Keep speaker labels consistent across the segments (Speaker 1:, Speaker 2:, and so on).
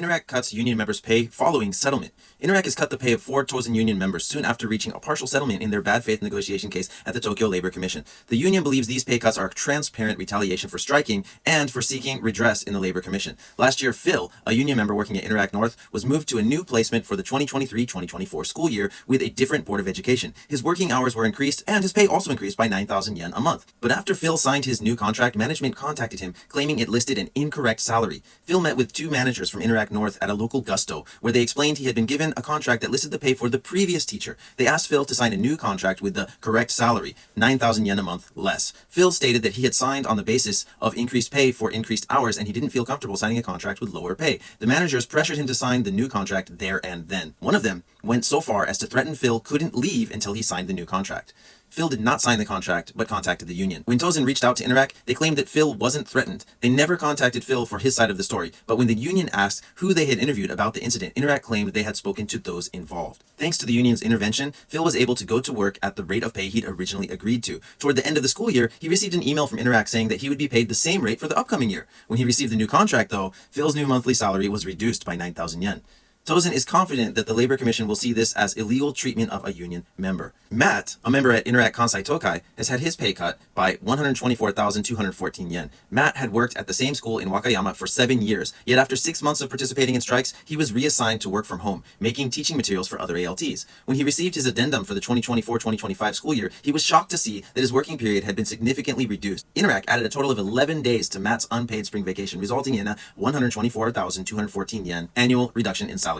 Speaker 1: Interac cuts union members' pay following settlement. Interac has cut the pay of 4 Tozen Union members soon after reaching a partial settlement in their bad faith negotiation case at the Tokyo Labor Commission. The union believes these pay cuts are transparent retaliation for striking and for seeking redress in the Labor Commission. Last year, Phil, a union member working at Interac North, was moved to a new placement for the 2023-2024 school year with a different Board of Education. His working hours were increased and his pay also increased by 9,000 yen a month. But after Phil signed his new contract, management contacted him claiming it listed an incorrect salary. Phil met with 2 managers from Interac North at a local Gusto, where they explained he had been given a contract that listed the pay for the previous teacher. They asked Phil to sign a new contract with the correct salary, 9,000 yen a month less. Phil stated that he had signed on the basis of increased pay for increased hours and he didn't feel comfortable signing a contract with lower pay. The managers pressured him to sign the new contract there and then. One of them went so far as to threaten Phil couldn't leave until he signed the new contract. Phil did not sign the contract, but contacted the union. When Tozen reached out to Interac, they claimed that Phil wasn't threatened. They never contacted Phil for his side of the story, but when the union asked who they had interviewed about the incident, Interac claimed they had spoken to those involved. Thanks to the union's intervention, Phil was able to go to work at the rate of pay he'd originally agreed to. Toward the end of the school year, he received an email from Interac saying that he would be paid the same rate for the upcoming year. When he received the new contract, though, Phil's new monthly salary was reduced by 9,000 yen. Tozen is confident that the Labor Commission will see this as illegal treatment of a union member. Matt, a member at Interac Kansai Tokai, has had his pay cut by 124,214 yen. Matt had worked at the same school in Wakayama for 7 years, yet after 6 months of participating in strikes, he was reassigned to work from home, making teaching materials for other ALTs. When he received his addendum for the 2024-2025 school year, he was shocked to see that his working period had been significantly reduced. Interac added a total of 11 days to Matt's unpaid spring vacation, resulting in a 124,214 yen annual reduction in salary.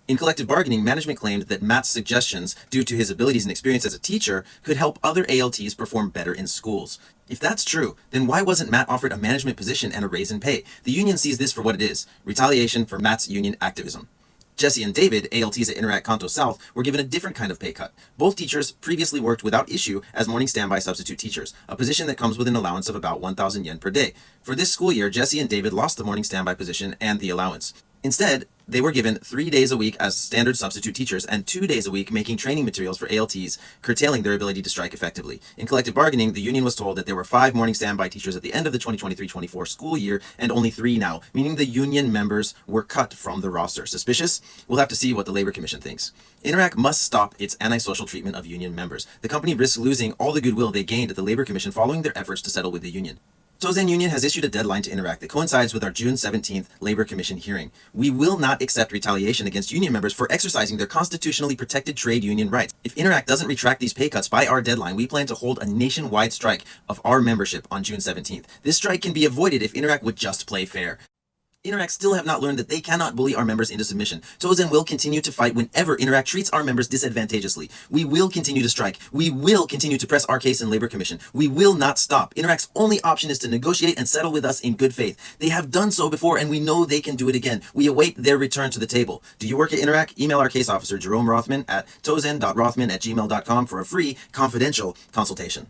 Speaker 1: In collective bargaining, management claimed that Matt's suggestions, due to his abilities and experience as a teacher, could help other ALTs perform better in schools. If that's true, then why wasn't Matt offered a management position and a raise in pay? The union sees this for what it is: retaliation for Matt's union activism. Jesse and David, ALTs at Interac Kanto South, were given a different kind of pay cut. Both teachers previously worked without issue as morning standby substitute teachers, a position that comes with an allowance of about 1,000 yen per day. For this school year, Jesse and David lost the morning standby position and the allowance. Instead, they were given 3 days a week as standard substitute teachers and 2 days a week making training materials for ALTs, curtailing their ability to strike effectively. In collective bargaining, the union was told that there were 5 morning standby teachers at the end of the 2023-24 school year and only 3 now, meaning the union members were cut from the roster. Suspicious? We'll have to see what the Labor Commission thinks. Interac must stop its antisocial treatment of union members. The company risks losing all the goodwill they gained at the Labor Commission following their efforts to settle with the union. Tozen Union has issued a deadline to Interac that coincides with our June 17th Labor Commission hearing. We will not accept retaliation against union members for exercising their constitutionally protected trade union rights. If Interac doesn't retract these pay cuts by our deadline, we plan to hold a nationwide strike of our membership on June 17th. This strike can be avoided if Interac would just play fair. Interac still have not learned that they cannot bully our members into submission. Tozen will continue to fight whenever Interac treats our members disadvantageously. We will continue to strike. We will continue to press our case in Labor Commission. We will not stop. Interac's only option is to negotiate and settle with us in good faith. They have done so before and we know they can do it again. We await their return to the table. Do you work at Interac? Email our case officer Jerome Rothman at tozen.rothman@gmail.com for a free confidential consultation.